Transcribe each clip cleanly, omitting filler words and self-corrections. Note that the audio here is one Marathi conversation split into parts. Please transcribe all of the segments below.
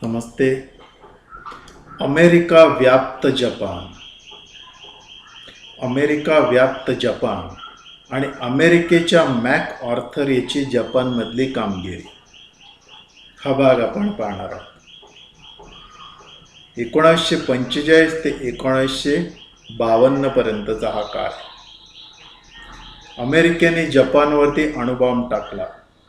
नमस्ते. अमेरिका व्याप्त जपान, अमेरिका व्याप्त जपान आणि अमेरिकेच्या मॅक ऑर्थर याची जपानमधली कामगिरी हा भाग आपण पाहणार आहोत. 1945 ते 1952 पर्यंतचा हा काळ. अमेरिकेने जपानवरती अणुबॉम्ब टाकला.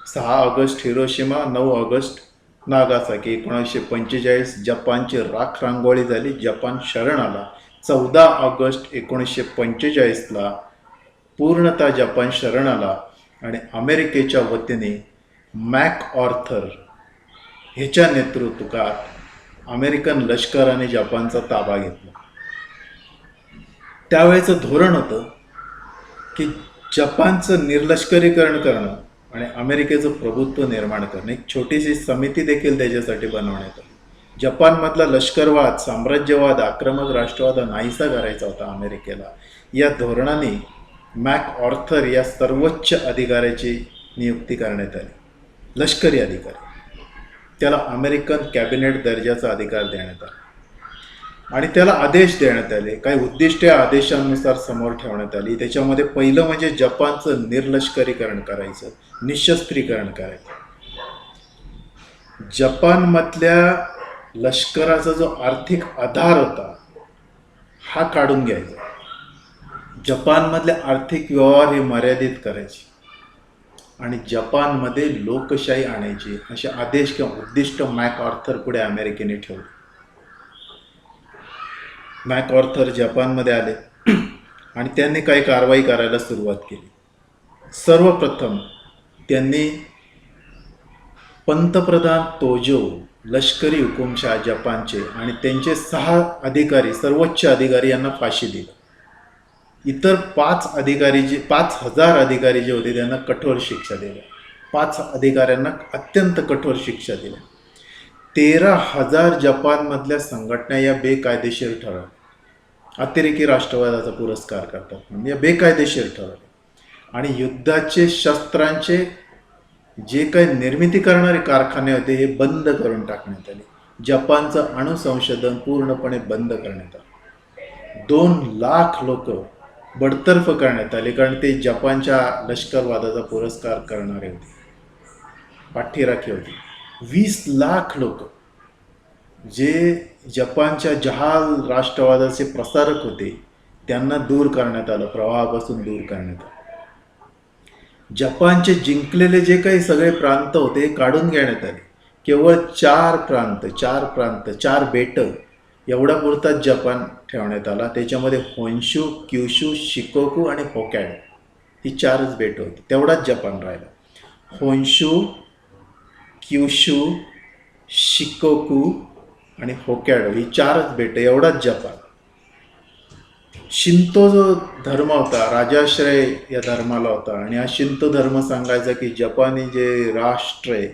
6 ऑगस्ट हिरोशिमा, 9 ऑगस्ट नागासाकी. 1945 जपानची राख रांगोळी झाली, जपान शरण आला. 14 ऑगस्ट 1945ला पूर्णतः जपान शरण आला आणि अमेरिकेच्या वतीने मॅक ऑर्थर ह्याच्या नेतृत्वात अमेरिकन लष्कराने जपानचा ताबा घेतला. त्यावेळेचं धोरण होतं की जपानचं निर्लष्करीकरण करणं आणि अमेरिकेचं प्रभुत्व निर्माण करणं. एक छोटीशी समिती देखील त्याच्यासाठी बनवण्यात आली. जपानमधला लष्करवाद, साम्राज्यवाद, आक्रमक राष्ट्रवाद नाहीसा करायचा होता अमेरिकेला. या धोरणाने मॅक ऑर्थर या सर्वोच्च अधिकाऱ्याची नियुक्ती करण्यात आली, लष्करी अधिकारी. त्याला अमेरिकन कॅबिनेट दर्जाचा अधिकार देण्यात आला आणि त्याला आदेश देण्यात आले. काही उद्दिष्टे आदेशानुसार समोर ठेवण्यात आली. त्याच्यामध्ये पहिलं म्हणजे जपानचं निर्लष्करीकरण करायचं, निशस्त्रीकरण करायचं. जपानमधल्या लष्कराचा जो आर्थिक आधार होता हा काढून घ्यायचा. जपानमधले आर्थिक व्यवहार हे मर्यादित करायचे आणि जपानमध्ये लोकशाही आणायची असे आदेश किंवा उद्दिष्ट मॅक ऑर्थर पुढे अमेरिकेने ठेवले. मॅक ऑर्थर जपानमध्ये आले आणि त्यांनी काही कारवाई करायला सुरुवात केली. सर्वप्रथम त्यांनी पंतप्रधान तोजो, लष्करी हुकुमशाह जपानचे आणि त्यांचे 6 अधिकारी, सर्वोच्च अधिकारी यांना फाशी दिली. इतर 5,000 अधिकारी जे होते त्यांना कठोर शिक्षा दिल्या. 5 अधिकाऱ्यांना अत्यंत कठोर शिक्षा दिल्या. 13,000 जपानमधल्या संघटना या बेकायदेशीर ठरवल्या. अतिरेकी राष्ट्रवादाचा पुरस्कार करतात म्हणजे बेकायदेशीर ठरवले आणि युद्धाचे शस्त्रांचे जे काही निर्मिती करणारे कारखाने होते हे बंद करून टाकण्यात आले. जपानचं अणुसंशोधन पूर्णपणे बंद करण्यात आलं. 2 लाख लोक बडतर्फ करण्यात आले कारण ते जपानच्या लष्करवादाचा पुरस्कार करणारे होते, पाठीराखी होते. 20 लाख लोक जे जपानच्या जहाल राष्ट्रवादाचे प्रसारक होते त्यांना दूर करण्यात आलं, प्रवाहापासून दूर करण्यात आलं. जपानचे जिंकलेले जे काही सगळे प्रांत होते काढून घेण्यात आले. केवळ 4 बेट एवढा पुरताच जपान ठेवण्यात आला. त्याच्यामध्ये होन्शू, क्युशू, शिकोकू आणि होकॅडो ही 4च बेट होती. तेवढाच जपान राहिला. होन्शू, क्युशू, शिकोकू आणि होकॅडो ही 4च बेट, एवढाच जपान. शिंतो जो धर्म होता, राजाश्रय या धर्माला होता आणि हा शिंतो धर्म सांगायचा की जपानी जे राष्ट्र आहे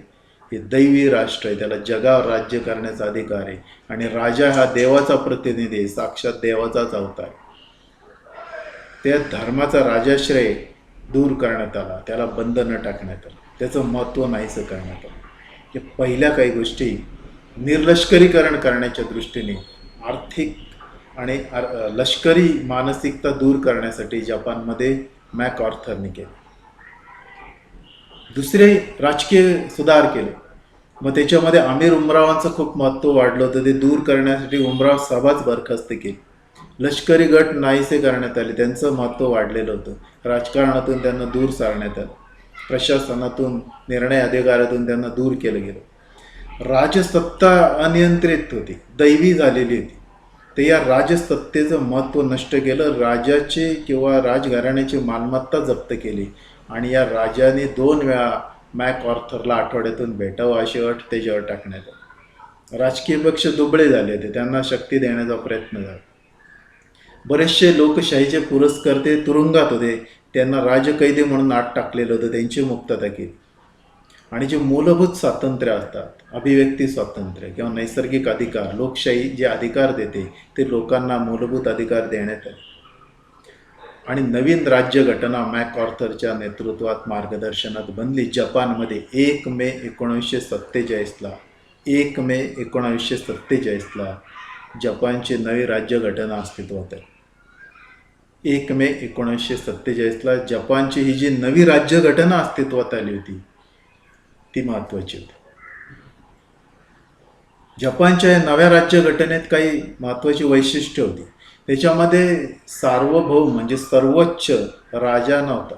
हे दैवी राष्ट्र आहे, त्याला जगावर राज्य करण्याचा अधिकार आहे आणि राजा हा देवाचा प्रतिनिधी आहे, साक्षात देवाचाच अवतार. त्या धर्माचा राजाश्रय दूर करण्यात आला, त्याला बंधनं टाकण्यात आलं, त्याचं महत्त्व नाहीसं करण्यात आलं. हे पहिल्या काही गोष्टी निर्लष्करीकरण करण्याच्या दृष्टीने, आर्थिक आणि लष्करी मानसिकता दूर करण्यासाठी जपानमध्ये मॅक ऑर्थरने केले. दुसरे राजकीय सुधार केले. मग त्याच्यामध्ये अमीर उमरावांचं खूप महत्त्व वाढलं होतं. ते दूर करण्यासाठी उमराव सभाच बरखास्त केली. लष्करी गट नाहीसे करण्यात आले, त्यांचं महत्त्व वाढलेलं होतं. राजकारणातून त्यांना दूर सारण्यात आलं. प्रशासनातून, निर्णय अधिकारातून त्यांना दूर केलं गेलं. राजसत्ता अनियंत्रित होती, दैवी झालेली होती. तर या राजसत्तेचं महत्त्व नष्ट केलं. राजाचे किंवा राजघराण्याची मालमत्ता जप्त केली आणि या राजाने 2 वेळा मॅक ऑर्थरला आठवड्यातून भेटावं अशी अट त्याच्यावर टाकण्यात आली. राजकीय पक्ष दुबळे झाले होते, त्यांना शक्ती देण्याचा प्रयत्न झाला. बरेचसे लोकशाहीचे पुरस्कर्ते तुरुंगात होते, त्यांना राजकैदी म्हणून आत टाकलेलं होतं, त्यांची मुक्तता केली. आणि जे मूलभूत स्वातंत्र्य असतात, अभिव्यक्ती स्वातंत्र्य किंवा नैसर्गिक अधिकार, लोकशाही जे अधिकार देते ते लोकांना मूलभूत अधिकार देण्यात आले. आणि नवीन राज्यघटना मॅक ऑर्थरच्या नेतृत्वात, मार्गदर्शनात बनली. जपानमध्ये 1 मे 1947ला 1 मे 1947ला जपानची नवी राज्यघटना अस्तित्वात आहे. 1 मे 1947ला जपानची ही जी नवी राज्यघटना अस्तित्वात आली होती ती महत्त्वाची होती. जपानच्या या नव्या राज्यघटनेत काही महत्त्वाची वैशिष्ट्य होती. त्याच्यामध्ये सार्वभौम म्हणजे सर्वोच्च राजा नव्हता,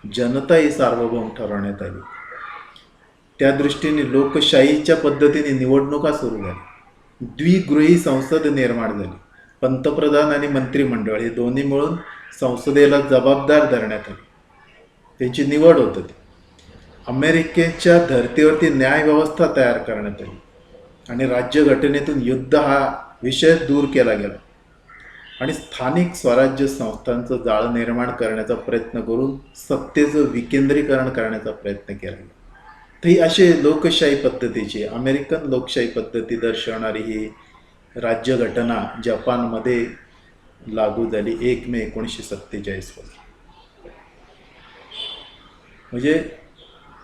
जनता ही सार्वभौम ठरवण्यात आली. त्या दृष्टीने लोकशाहीच्या पद्धतीने निवडणुका सुरू झाल्या. द्विगृही संसद निर्माण झाली. पंतप्रधान आणि मंत्रिमंडळ हे दोन्ही मिळून संसदेला जबाबदार धरण्यात आले. त्यांची निवड होत होती. अमेरिकेच्या धर्तीवरती न्यायव्यवस्था तयार करण्यात आली आणि राज्यघटनेतून युद्ध हा विषय दूर केला गेला आणि स्थानिक स्वराज्य संस्थांचं जाळं निर्माण करण्याचा प्रयत्न करून सत्तेचं विकेंद्रीकरण करण्याचा प्रयत्न केला गेला. तर ही अशी लोकशाही पद्धतीची, अमेरिकन लोकशाही पद्धती दर्शवणारी ही राज्यघटना जपानमध्ये लागू झाली 1 मे 1947 म्हणजे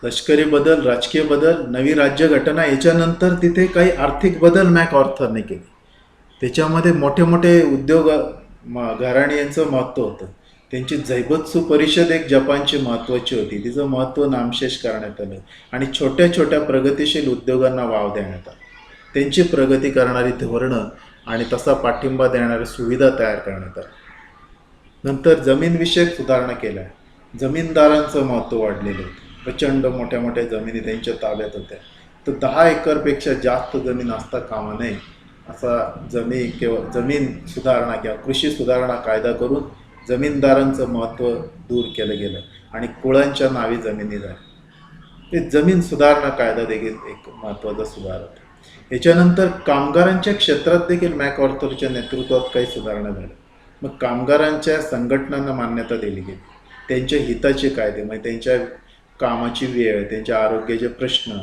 लष्करी बदल, राजकीय बदल, नवी राज्यघटना, याच्यानंतर तिथे काही आर्थिक बदल मॅकऑर्थरने केले. त्याच्यामध्ये मोठे मोठे उद्योग घराणी यांचं महत्त्व होतं. त्यांची जैबत्सू परिषद एक जपानची महत्त्वाची होती, तिचं महत्त्व नामशेष करण्यात आलं आणि छोट्या छोट्या प्रगतिशील उद्योगांना वाव देण्यात आला. त्यांची प्रगती करणारी धोरणं आणि तसा पाठिंबा देणाऱ्या सुविधा तयार करण्यात आल्या. नंतर जमीनविषयक सुधारणा केल्या. जमीनदारांचं महत्त्व वाढलेलं होतं. प्रचंड मोठ्या मोठ्या जमिनी त्यांच्या ताब्यात होत्या. तर 10 एकरपेक्षा जास्त जमीन असता कामा नये असा जमीन सुधारणा किंवा कृषी सुधारणा कायदा करून जमीनदारांचं महत्त्व दूर केलं गेलं आणि कुळांच्या नावे जमिनी झाल्या. ते जमीन सुधारणा कायदा देखील एक महत्त्वाचा सुधार होता. याच्यानंतर कामगारांच्या क्षेत्रात देखील मॅकऑर्थरच्या नेतृत्वात काही सुधारणा झाल्या. मग कामगारांच्या संघटनांना मान्यता दिली गेली. त्यांच्या हिताचे कायदे म्हणजे त्यांच्या कामाची वेळ, त्यांच्या आरोग्याचे प्रश्न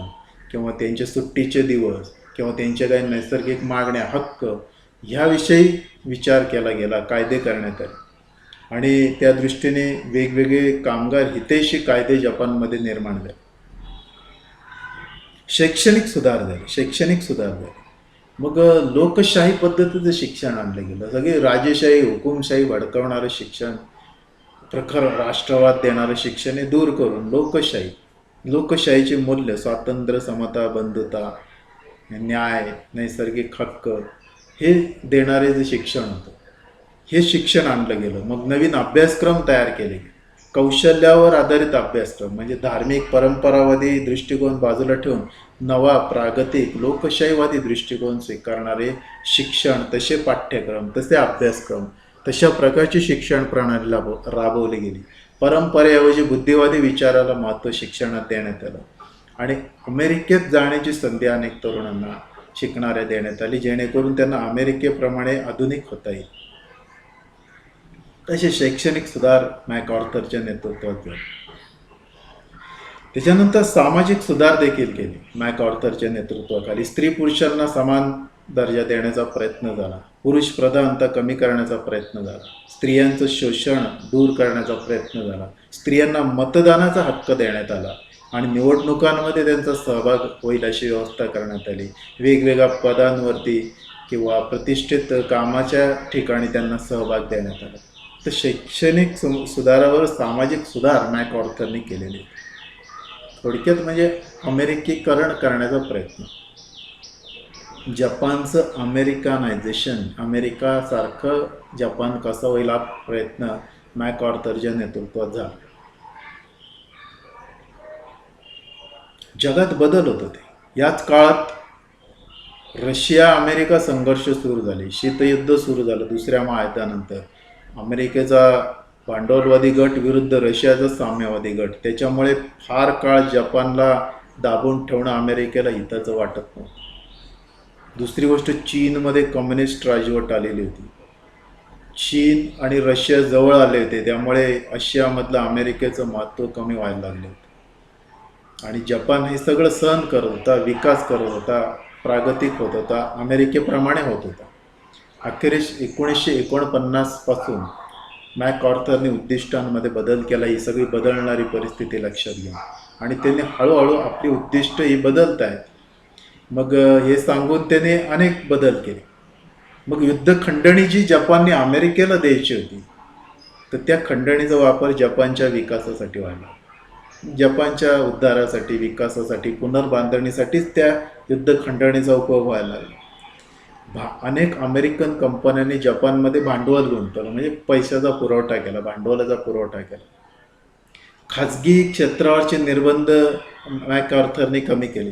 किंवा त्यांचे सुट्टीचे दिवस किंवा त्यांच्या काही नैसर्गिक मागण्या, हक्क ह्याविषयी विचार केला गेला, कायदे करण्यात आले आणि त्या दृष्टीने वेगवेगळे कामगार हितैषी कायदे जपानमध्ये निर्माण झाले. शैक्षणिक सुधार झाले. मग लोकशाही पद्धतीचं शिक्षण आणलं गेलं. सगळे राजेशाही, हुकुमशाही भडकवणारं शिक्षण, प्रखर राष्ट्रवाद देणारं शिक्षण हे दूर करून लोकशाहीचे मूल्य, स्वातंत्र्य, समता, बंधुता, न्याय, नैसर्गिक हक्क हे देणारे जे शिक्षण होतं हे शिक्षण आणलं गेलं. मग नवीन अभ्यासक्रम तयार केले. कौशल्यावर आधारित अभ्यासक्रम म्हणजे धार्मिक परंपरावादी दृष्टिकोन बाजूला ठेवून नवा प्रागतिक लोकशाहीवादी दृष्टिकोन स्वीकारणारे शिक्षण, तसे पाठ्यक्रम, तसे अभ्यासक्रम, तशा प्रकारची शिक्षण प्रणाली राबवली गेली. परंपरेऐवजी बुद्धिवादी विचाराला महत्त्व शिक्षणात देण्यात आलं आणि अमेरिकेत जाण्याची संधी अनेक तरुणांना शिकणाऱ्या देण्यात आली, जेणेकरून त्यांना अमेरिकेप्रमाणे आधुनिक होता येईल. तसे शैक्षणिक सुधार मॅकऑर्थरच्या नेतृत्वात झाले. त्याच्यानंतर सामाजिक सुधार देखील केले मॅकऑर्थरच्या नेतृत्वाखाली. स्त्री पुरुषांना समान दर्जा देण्याचा प्रयत्न झाला. पुरुष प्रधानता कमी करण्याचा प्रयत्न झाला. स्त्रियांचं शोषण दूर करण्याचा प्रयत्न झाला. स्त्रियांना मतदानाचा हक्क देण्यात आला आणि निवडणुकांमध्ये त्यांचा सहभाग होईल अशी व्यवस्था करण्यात आली. वेगवेगळ्या पदांवरती किंवा प्रतिष्ठित कामाच्या ठिकाणी त्यांना सहभाग देण्यात आला. तर शैक्षणिक सुधारावर सामाजिक सुधार मॅकऑर्थरने केलेले. थोडक्यात म्हणजे अमेरिकीकरण करण्याचा प्रयत्न. जपानचं अमेरिकनायझेशन, अमेरिकासारखं जपान कसं होईल हा प्रयत्न मॅकऑर्थरच्या नेतृत्वात झाला. जगात बदल होत होते. याच काळात रशिया अमेरिका संघर्ष सुरू झाले. शीतयुद्ध सुरू झालं दुसऱ्या महायुद्धानंतर. अमेरिकेचा भांडवलवादी गट विरुद्ध रशियाचा साम्यवादी गट. त्याच्यामुळे फार काळ जपानला दाबून ठेवणं अमेरिकेला हिताचं वाटत नव्हतं. दुसरी गोष्ट, चीनमध्ये कम्युनिस्ट राजवट आलेली होती. चीन आणि रशिया जवळ आले होते, त्यामुळे आशियामधलं अमेरिकेचं महत्त्व कमी व्हायला लागलं होतं आणि जपान हे सगळं सहन करत होता, विकास करत होता, प्रागतिक होत होता, अमेरिकेप्रमाणे होत होता. अखेरीस 1949 पासून मॅकऑर्थरने उद्दिष्टांमध्ये बदल केला. ही सगळी बदलणारी परिस्थिती लक्षात घेऊन आणि त्यांनी हळूहळू आपली उद्दिष्ट ही बदलत आहेत. मग हे सांगून त्याने अनेक बदल केले. मग युद्ध खंडणी जी जपानने अमेरिकेला द्यायची होती, तर त्या खंडणीचा वापर जपानच्या विकासासाठी व्हायला, जपानच्या उद्धारासाठी, विकासासाठी, पुनर्बांधणीसाठीच त्या युद्ध खंडणीचा उपयोग व्हायला लागला. अनेक अमेरिकन कंपन्यांनी जपानमध्ये भांडवल गुंतवलं, म्हणजे पैशाचा पुरवठा केला, भांडवलाचा पुरवठा केला. खाजगी क्षेत्रावरचे निर्बंध मॅकआर्थरने कमी केले.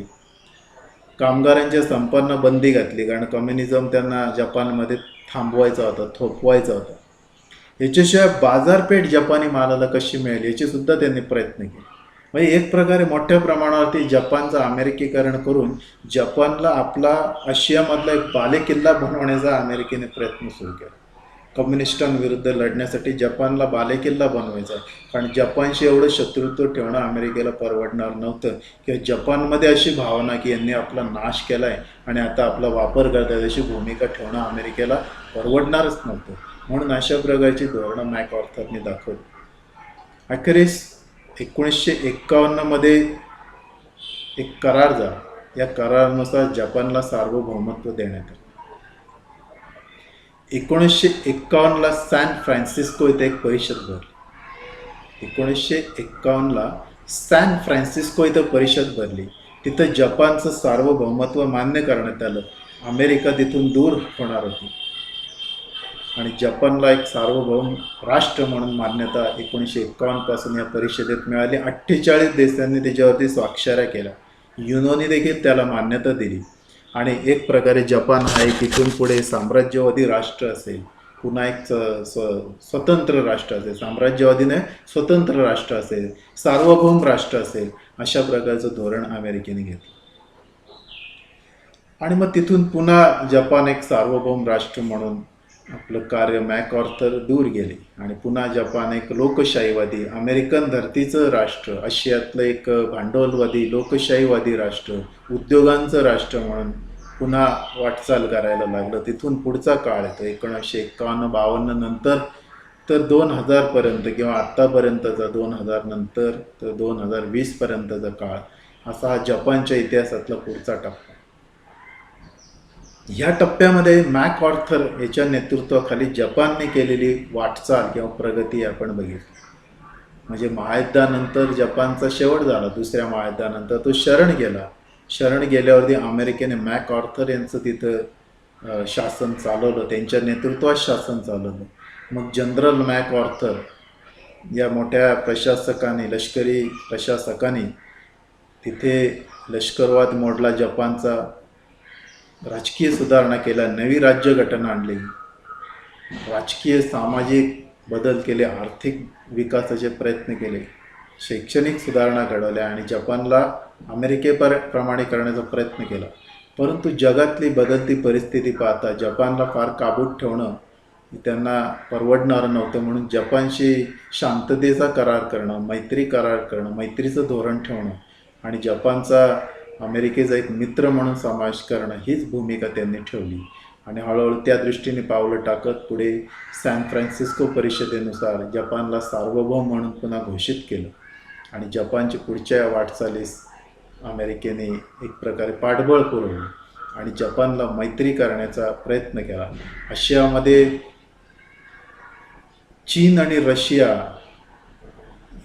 कामगारांच्या संपांना बंदी घातली, कारण कम्युनिझम त्यांना जपानमध्ये थांबवायचा होता, थोपवायचा होता. याच्याशिवाय बाजारपेठ जपानी मालाला कशी मिळेल याचे सुद्धा त्यांनी प्रयत्न केले. म्हणजे एक प्रकारे मोठ्या प्रमाणावरती जपानचं अमेरिकीकरण करून जपानला आपला आशियामधला एक बालेकिल्ला बनवण्याचा अमेरिकेने प्रयत्न सुरू केला. कम्युनिस्टांविरुद्ध लढण्यासाठी जपानला बालेकिल्ला बनवायचा, कारण जपानशी एवढं शत्रुत्व ठेवणं अमेरिकेला परवडणार नव्हतं, किंवा जपानमध्ये अशी भावना की यांनी आपला नाश केला आहे आणि आता आपला वापर करतात अशी भूमिका ठेवणं अमेरिकेला परवडणारच नव्हतं. म्हणून अशा प्रकारची धोरणं मॅकआर्थरने दाखवली. अखेरीस 1951मध्ये एक करार झाला. या करारानुसार जपानला सार्वभौमत्व देण्यात आलं. 1951ला सॅन फ्रान्सिस्को इथे एक परिषद भरली. 1951ला सॅन फ्रान्सिस्को इथं परिषद भरली. तिथं जपानचं सार्वभौमत्व मान्य करण्यात आलं. अमेरिका तिथून दूर होणार होती आणि जपानला एक सार्वभौम राष्ट्र म्हणून मान्यता 1951 पासून या परिषदेत मिळाली. 48 देशांनी त्याच्यावरती स्वाक्षऱ्या केल्या. युनोने देखील त्याला मान्यता दिली. आणि एक प्रकारे जपान हा एक इथून पुढे साम्राज्यवादी राष्ट्र असेल, पुन्हा एक स्वतंत्र राष्ट्र असेल, साम्राज्यवादीने स्वतंत्र राष्ट्र असेल, सार्वभौम राष्ट्र असेल, अशा प्रकारचं धोरण अमेरिकेने घेतलं. आणि मग तिथून पुन्हा जपान एक सार्वभौम राष्ट्र म्हणून आपलं कार्य मॅकआर्थर दूर गेले आणि पुन्हा जपान एक लोकशाहीवादी, अमेरिकन धर्तीचं राष्ट्र, आशियातलं एक भांडवलवादी, लोकशाहीवादी राष्ट्र, उद्योगांचं राष्ट्र म्हणून पुन्हा वाटचाल करायला लागलं. तिथून पुढचा काळ येतो 1951-52 नंतर तर 2000पर्यंत किंवा आत्तापर्यंतचा 2000 नंतर तर 2020पर्यंतचा काळ, असा हा जपानच्या इतिहासातला पुढचा टप्पा. ह्या टप्प्यामध्ये मॅकआर्थर याच्या नेतृत्वाखाली जपानने केलेली वाटचाल किंवा प्रगती आपण बघितली. म्हणजे महायुद्धानंतर जपानचा शेवट झाला. दुसऱ्या महायुद्धानंतर तो शरण गेला. शरण गेल्यावरती अमेरिकेने मॅकआर्थर यांचं तिथं शासन चालवलं, त्यांच्या नेतृत्वात शासन चालवलं. मग जनरल मॅकआर्थर या मोठ्या प्रशासकाने, लष्करी प्रशासकाने तिथे लष्करवाद मोडला जपानचा, राजकीय सुधारणा केल्या, नवी राज्यघटना आणली, राजकीय सामाजिक बदल केले, आर्थिक विकासाचे प्रयत्न केले, शैक्षणिक सुधारणा घडवल्या आणि जपानला अमेरिकेप्रमाणे करण्याचा प्रयत्न केला. परंतु जगातली बदलती परिस्थिती पाहता जपानला फार काबूत ठेवणं त्यांना परवडणारं नव्हतं. म्हणून जपानशी शांततेचा करार करणं, मैत्री करार करणं, मैत्रीचं धोरण ठेवणं आणि जपानचा अमेरिकेचा एक मित्र म्हणून समावेश करणं हीच भूमिका त्यांनी ठेवली. आणि हळूहळू त्या दृष्टीने पावलं टाकत पुढे सॅन फ्रान्सिस्को परिषदेनुसार जपानला सार्वभौम म्हणून पुन्हा घोषित केलं आणि जपानची पुढच्या वाटचालीस अमेरिकेने एक प्रकारे पाठबळ पुरवलं आणि जपानला मैत्री करण्याचा प्रयत्न केला. आशियामध्ये चीन आणि रशिया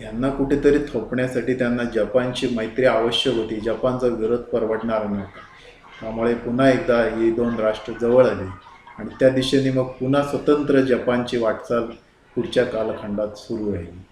यांना कुठेतरी थोपण्यासाठी त्यांना जपानची मैत्री आवश्यक होती. जपानचा विरोध परवडणार नव्हता. त्यामुळे पुन्हा एकदा ही दोन राष्ट्र जवळ आली आणि त्या दिशेने मग पुन्हा स्वतंत्र जपानची वाटचाल पुढच्या कालखंडात सुरू राहिली.